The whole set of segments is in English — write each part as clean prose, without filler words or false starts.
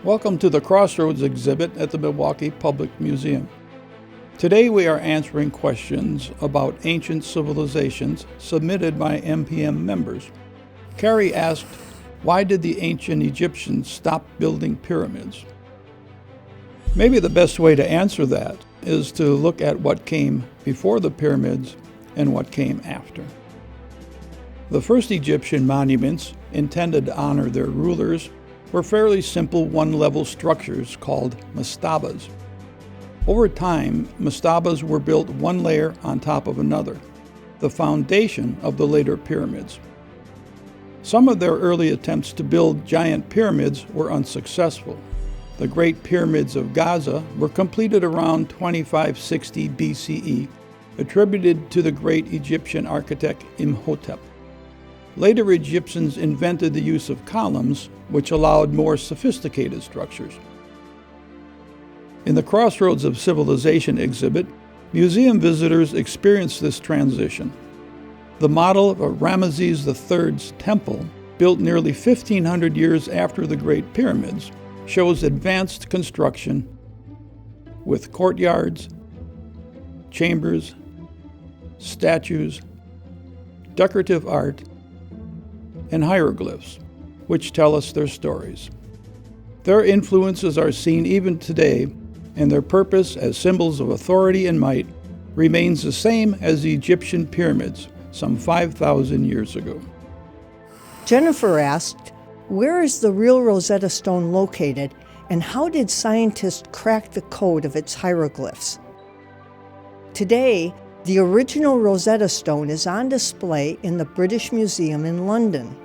Welcome to the Crossroads exhibit at the Milwaukee Public Museum. Today we are answering questions about ancient civilizations submitted by MPM members. Carrie asked, why did the ancient Egyptians stop building pyramids? Maybe the best way to answer that is to look at what came before the pyramids and what came after. The first Egyptian monuments intended to honor their rulers were fairly simple one-level structures called mastabas. Over time, mastabas were built one layer on top of another, the foundation of the later pyramids. Some of their early attempts to build giant pyramids were unsuccessful. The Great Pyramids of Gaza were completed around 2560 BCE, attributed to the great Egyptian architect Imhotep. Later Egyptians invented the use of columns, which allowed more sophisticated structures. In the Crossroads of Civilization exhibit, museum visitors experienced this transition. The model of Ramesses III's temple, built nearly 1,500 years after the Great Pyramids, shows advanced construction with courtyards, chambers, statues, decorative art, and hieroglyphs, which tell us their stories. Their influences are seen even today, and their purpose as symbols of authority and might remains the same as the Egyptian pyramids some 5,000 years ago. Jennifer asked, where is the real Rosetta Stone located, and how did scientists crack the code of its hieroglyphs? Today, the original Rosetta Stone is on display in the British Museum in London.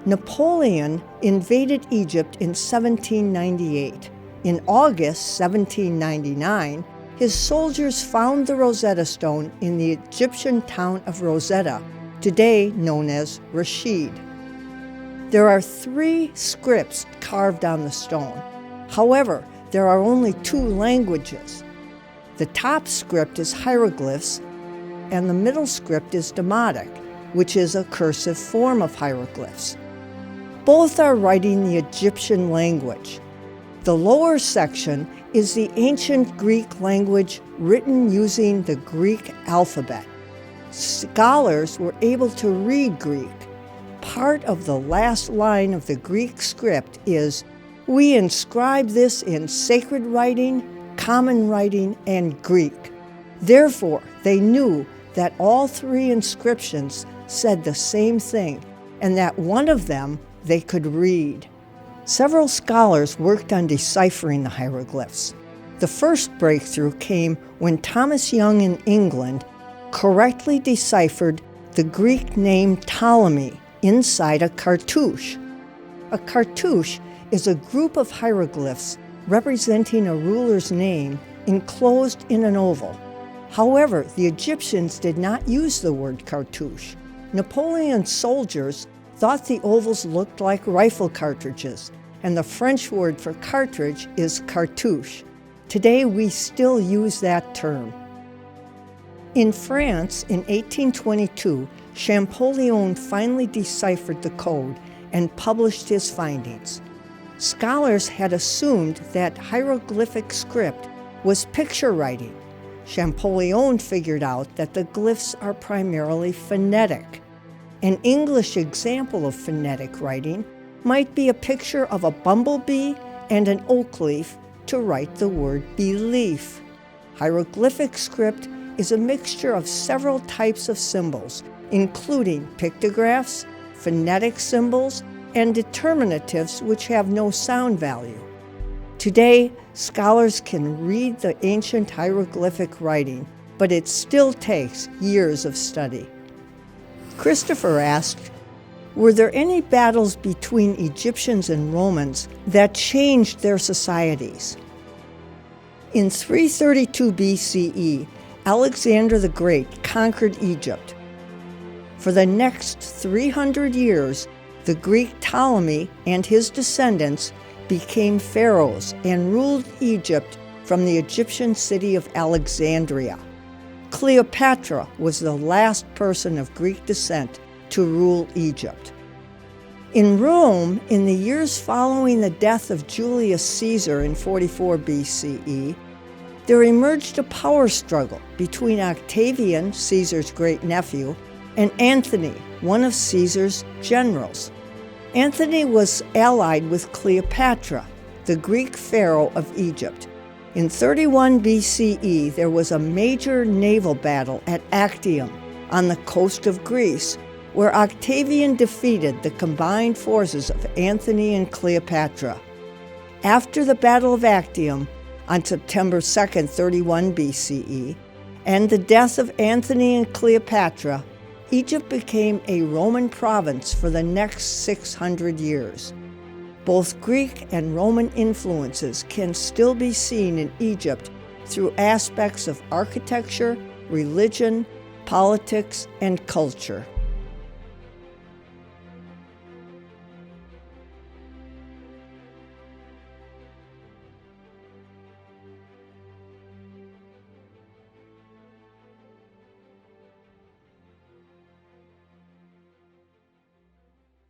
Napoleon invaded Egypt in 1798. In August 1799, his soldiers found the Rosetta Stone in the Egyptian town of Rosetta, today known as Rashid. There are 3 scripts carved on the stone. However, there are only 2 languages. The top script is hieroglyphs, and the middle script is Demotic, which is a cursive form of hieroglyphs. Both are writing the Egyptian language. The lower section is the ancient Greek language written using the Greek alphabet. Scholars were able to read Greek. Part of the last line of the Greek script is, "We inscribe this in sacred writing, common writing, and Greek." Therefore, they knew that all 3 inscriptions said the same thing, and that one of them they could read. Several scholars worked on deciphering the hieroglyphs. The first breakthrough came when Thomas Young in England correctly deciphered the Greek name Ptolemy inside a cartouche. A cartouche is a group of hieroglyphs representing a ruler's name enclosed in an oval. However, the Egyptians did not use the word cartouche. Napoleon's soldiers thought the ovals looked like rifle cartridges, and the French word for cartridge is cartouche. Today, we still use that term. In France, in 1822, Champollion finally deciphered the code and published his findings. Scholars had assumed that hieroglyphic script was picture writing. Champollion figured out that the glyphs are primarily phonetic. An English example of phonetic writing might be a picture of a bumblebee and an oak leaf to write the word belief. Hieroglyphic script is a mixture of several types of symbols, including pictographs, phonetic symbols, and determinatives which have no sound value. Today, scholars can read the ancient hieroglyphic writing, but it still takes years of study. Christopher asked, were there any battles between Egyptians and Romans that changed their societies? In 332 BCE, Alexander the Great conquered Egypt. For the next 300 years, the Greek Ptolemy and his descendants became pharaohs and ruled Egypt from the Egyptian city of Alexandria. Cleopatra was the last person of Greek descent to rule Egypt. In Rome, in the years following the death of Julius Caesar in 44 BCE, there emerged a power struggle between Octavian, Caesar's great-nephew, and Antony, one of Caesar's generals. Antony was allied with Cleopatra, the Greek pharaoh of Egypt. In 31 BCE, there was a major naval battle at Actium on the coast of Greece, where Octavian defeated the combined forces of Antony and Cleopatra. After the Battle of Actium, on September 2, 31 BCE, and the death of Antony and Cleopatra, Egypt became a Roman province for the next 600 years. Both Greek and Roman influences can still be seen in Egypt through aspects of architecture, religion, politics, and culture.